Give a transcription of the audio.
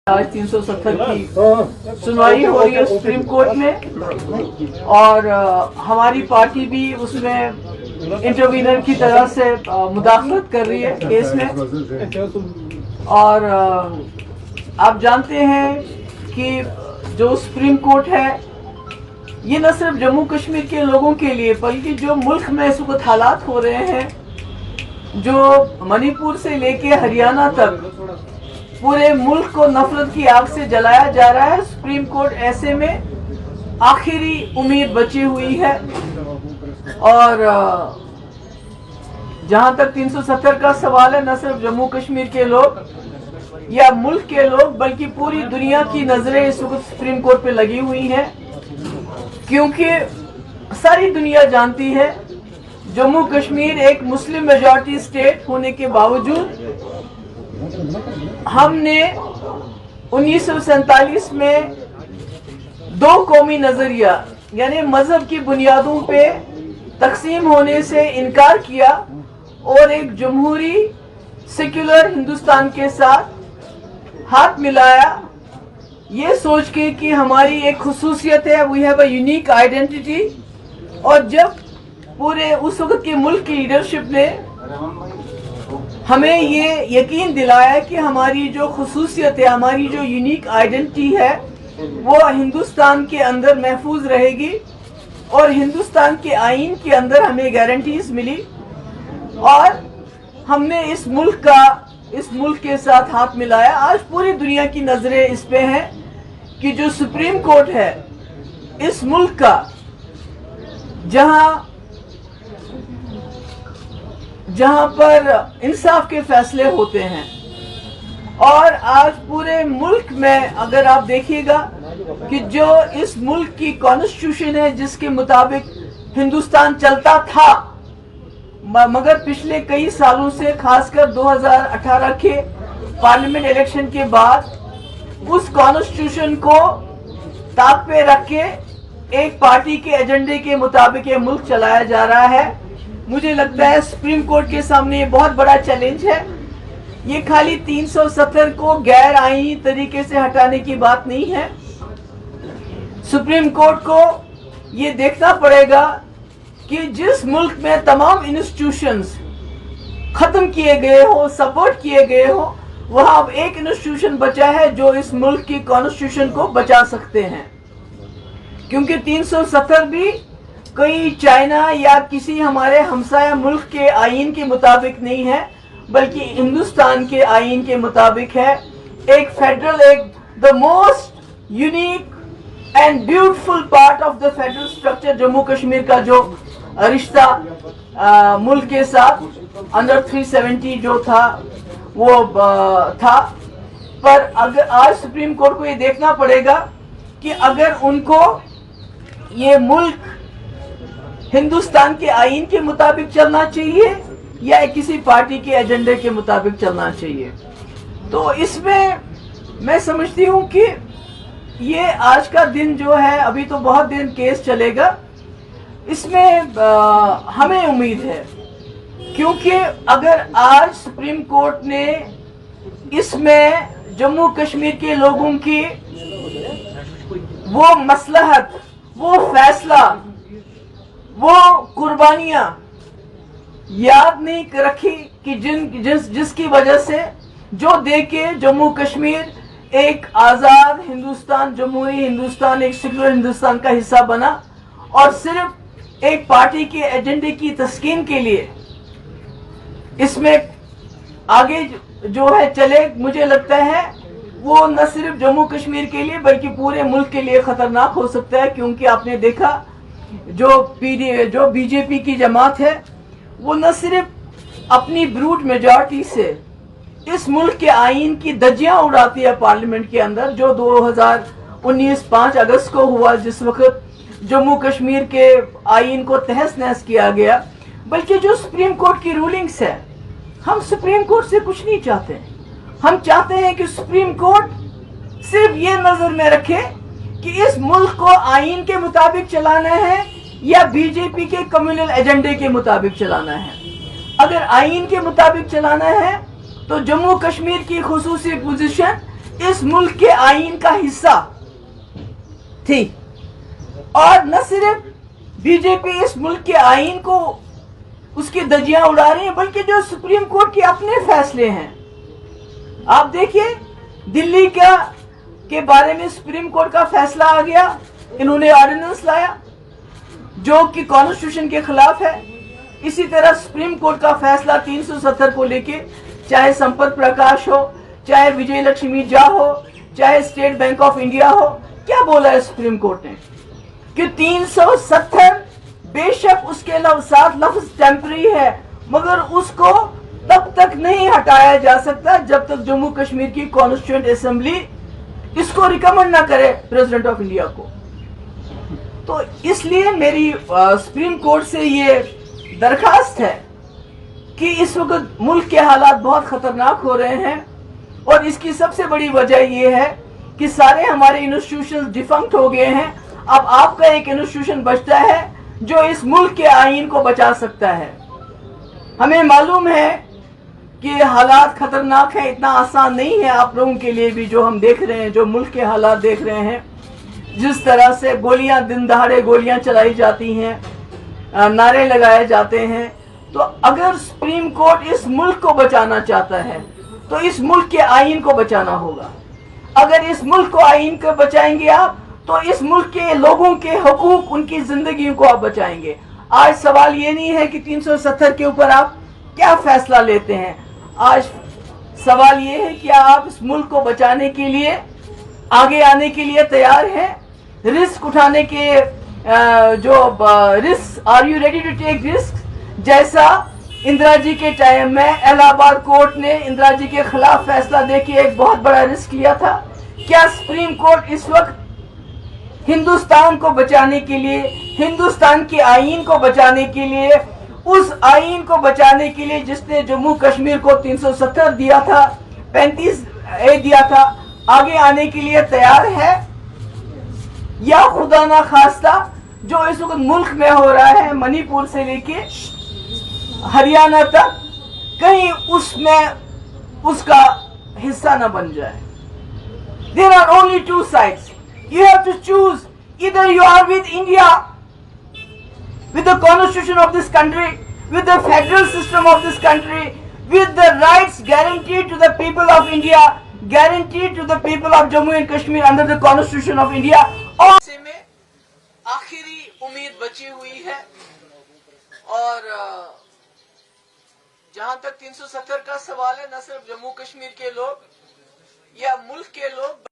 आज 370 की सुनवाई हो रही है सुप्रीम कोर्ट में और हमारी पार्टी भी उसमें इंटरवीनर की तरह से मुदाखलत कर रही है केस में। और आप जानते हैं कि जो सुप्रीम कोर्ट है ये न सिर्फ जम्मू कश्मीर के लोगों के लिए बल्कि जो मुल्क में इस वक्त हालात हो रहे हैं, जो मणिपुर से लेके हरियाणा तक पूरे मुल्क को नफरत की आग से जलाया जा रहा है। सुप्रीम कोर्ट ऐसे में आखिरी उम्मीद बची हुई है। और जहां तक 370 का सवाल है, न सिर्फ जम्मू कश्मीर के लोग या मुल्क के लोग बल्कि पूरी दुनिया की नजरें इस वक्त सुप्रीम कोर्ट पे लगी हुई हैं, क्योंकि सारी दुनिया जानती है जम्मू कश्मीर एक मुस्लिम मेजॉरिटी स्टेट होने के बावजूद हमने 1947 में दो कौमी नजरिया यानी मजहब की बुनियादों पे तकसीम होने से इनकार किया और एक जमहूरी सेक्युलर हिंदुस्तान के साथ हाथ मिलाया, ये सोच के कि हमारी एक खुसूसियत है, we have a unique identity. और जब पूरे उस वक्त के मुल्क की लीडरशिप ने हमें ये यकीन दिलाया कि हमारी जो खुसूसियत है, हमारी जो यूनिक आइडेंटिटी है वो हिंदुस्तान के अंदर महफूज रहेगी और हिंदुस्तान के आईन के अंदर हमें गारंटीज मिली और हमने इस मुल्क के साथ हाथ मिलाया। आज पूरी दुनिया की नजरें इस पे हैं कि जो सुप्रीम कोर्ट है इस मुल्क का, जहां पर इंसाफ के फैसले होते हैं। और आज पूरे मुल्क में अगर आप देखिएगा कि जो इस मुल्क की कॉन्स्टिट्यूशन है जिसके मुताबिक हिंदुस्तान चलता था, मगर पिछले कई सालों से खासकर 2018 के पार्लियामेंट इलेक्शन के बाद उस कॉन्स्टिट्यूशन को ताक पे रख के एक पार्टी के एजेंडे के मुताबिक ये मुल्क चलाया जा रहा है। मुझे लगता है सुप्रीम कोर्ट के सामने ये बहुत बड़ा चैलेंज है। ये खाली 370 को गैर आईनी तरीके से हटाने की बात नहीं है। सुप्रीम कोर्ट को ये देखना पड़ेगा कि जिस मुल्क में तमाम इंस्टीट्यूशंस खत्म किए गए हो, सपोर्ट किए गए हो, वहां अब एक इंस्टीट्यूशन बचा है जो इस मुल्क की कॉन्स्टिट्यूशन को बचा सकते हैं। क्योंकि 370 भी कोई चाइना या किसी हमारे हमसाया मुल्क के आईन के मुताबिक नहीं है, बल्कि हिंदुस्तान के आईन के मुताबिक है। एक फेडरल, एक the most unique and beautiful part of the federal structure Jammu Kashmir का जो रिश्ता मुल्क के साथ अंडर 370 जो था वो था। पर अगर आज सुप्रीम कोर्ट को ये देखना पड़ेगा कि अगर उनको ये मुल्क हिंदुस्तान के आईन के मुताबिक चलना चाहिए या किसी पार्टी के एजेंडे के मुताबिक चलना चाहिए। तो इसमें मैं समझती हूँ कि ये आज का दिन जो है, अभी तो बहुत दिन केस चलेगा, इसमें हमें उम्मीद है, क्योंकि अगर आज सुप्रीम कोर्ट ने इसमें जम्मू कश्मीर के लोगों की वो मसलहत, वो फैसला, वो कुर्बानियां याद नहीं रखी कि जिसकी वजह से जो देके जम्मू कश्मीर एक आजाद हिंदुस्तान, जमहूरी हिंदुस्तान, एक सेक्युलर हिंदुस्तान का हिस्सा बना और सिर्फ एक पार्टी के एजेंडे की तस्कीन के लिए इसमें आगे जो है चले, मुझे लगता है वो न सिर्फ जम्मू कश्मीर के लिए बल्कि पूरे मुल्क के लिए खतरनाक हो सकता है। क्योंकि आपने देखा जो बीजेपी की जमात है वो न सिर्फ अपनी ब्रूट मेजॉरिटी से इस मुल्क के आईन की धज्जियां उड़ाती है पार्लियामेंट के अंदर, जो 2019 5 अगस्त को हुआ जिस वक्त जम्मू कश्मीर के आईन को तहस नहस किया गया, बल्कि जो सुप्रीम कोर्ट की रूलिंग्स है, हम सुप्रीम कोर्ट से कुछ नहीं चाहते। हम चाहते हैं कि सुप्रीम कोर्ट सिर्फ ये नजर में रखे कि इस मुल्क को आईन के मुताबिक चलाना है या बीजेपी के कम्युनल एजेंडे के मुताबिक चलाना है। अगर आईन के मुताबिक चलाना है तो जम्मू कश्मीर की खुसूसी पोजीशन इस मुल्क के आईन का हिस्सा थी। और न सिर्फ बीजेपी इस मुल्क के आईन को उसकी धज्जियां उड़ा रही है, बल्कि जो सुप्रीम कोर्ट के अपने फैसले हैं, आप देखिए दिल्ली के बारे में सुप्रीम कोर्ट का फैसला आ गया, इन्होंने ऑर्डिनेंस लाया जो कि कॉन्स्टिट्यूशन के खिलाफ है। इसी तरह सुप्रीम कोर्ट का फैसला 370 को लेके, चाहे संपत प्रकाश हो, चाहे विजय लक्ष्मी झा हो, चाहे स्टेट बैंक ऑफ इंडिया हो, क्या बोला है सुप्रीम कोर्ट ने कि 370 बेशक उसके साथ लफ्ज टेम्पररी है, मगर उसको तब तक नहीं हटाया जा सकता जब तक जम्मू कश्मीर की कॉन्स्टिट्यूएंट असेंबली इसको रिकमेंड ना करे प्रेसिडेंट ऑफ इंडिया को। तो इसलिए मेरी सुप्रीम कोर्ट से ये दरखास्त है कि इस वक्त मुल्क के हालात बहुत खतरनाक हो रहे हैं, और इसकी सबसे बड़ी वजह ये है कि सारे हमारे इंस्टीट्यूशन डिफंक्ट हो गए हैं। अब आपका एक इंस्टीट्यूशन बचता है जो इस मुल्क के आईन को बचा सकता है। हमें मालूम है कि हालात खतरनाक है, इतना आसान नहीं है आप लोगों के लिए भी, जो हम देख रहे हैं, जो मुल्क के हालात देख रहे हैं, जिस तरह से गोलियां, दिन दहाड़े गोलियां चलाई जाती हैं, नारे लगाए जाते हैं। तो अगर सुप्रीम कोर्ट इस मुल्क को बचाना चाहता है तो इस मुल्क के आईन को बचाना होगा। अगर इस मुल्क को आईन को बचाएंगे आप, तो इस मुल्क के लोगों के हकूक, उनकी जिंदगी को आप बचाएंगे। आज सवाल ये नहीं है कि 370 के ऊपर आप क्या फैसला लेते हैं, आज सवाल ये है कि आप इस मुल्क को बचाने के लिए आगे आने के लिए तैयार हैं, रिस्क उठाने के risk, are you ready to take risk? जैसा इंदिरा जी के टाइम में इलाहाबाद कोर्ट ने इंदिरा जी के खिलाफ फैसला देके एक बहुत बड़ा रिस्क लिया था। क्या सुप्रीम कोर्ट इस वक्त हिंदुस्तान को बचाने के लिए, हिंदुस्तान के आईन को बचाने के लिए, उस आईन को बचाने के लिए जिसने जम्मू कश्मीर को 370 दिया था, 35A दिया था, आगे आने के लिए तैयार है? या खुदा ना खास्ता जो इस वक्त मुल्क में हो रहा है, मणिपुर से लेके हरियाणा तक, कहीं उसमें उसका हिस्सा न बन जाए? There are only two sides. You have to choose. Either you are with India, with the constitution of this country, with the federal system of this country, with the rights guaranteed to the people of India, guaranteed to the people of Jammu and Kashmir under the constitution of India. और से में आखिरी उम्मीद बची हुई है। और जहां तक 370 का सवाल है, न सिर्फ जम्मू कश्मीर के लोग या मुल्क के लोग